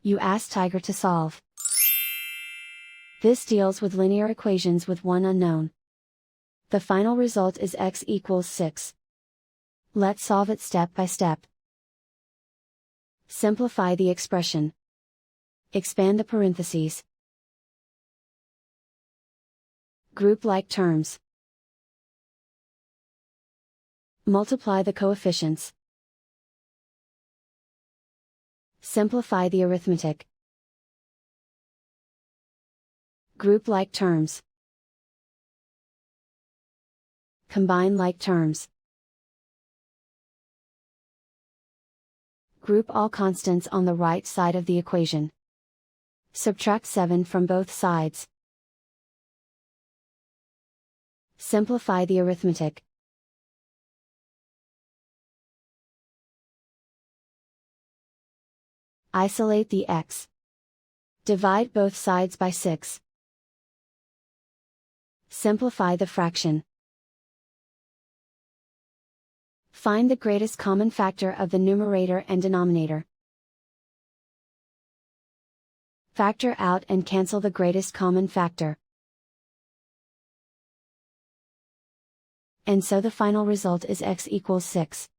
You ask Tiger to solve. This deals with linear equations with one unknown. The final result is x equals 6. Let's solve it step by step. Simplify the expression. Expand the parentheses. Group like terms. Multiply the coefficients. Simplify the arithmetic. Group like terms. Combine like terms. Group all constants on the right side of the equation. Subtract 7 from both sides. Simplify the arithmetic. Isolate the x. Divide both sides by 6. Simplify the fraction. Find the greatest common factor of the numerator and denominator. Factor out and cancel the greatest common factor. And so the final result is x equals 6.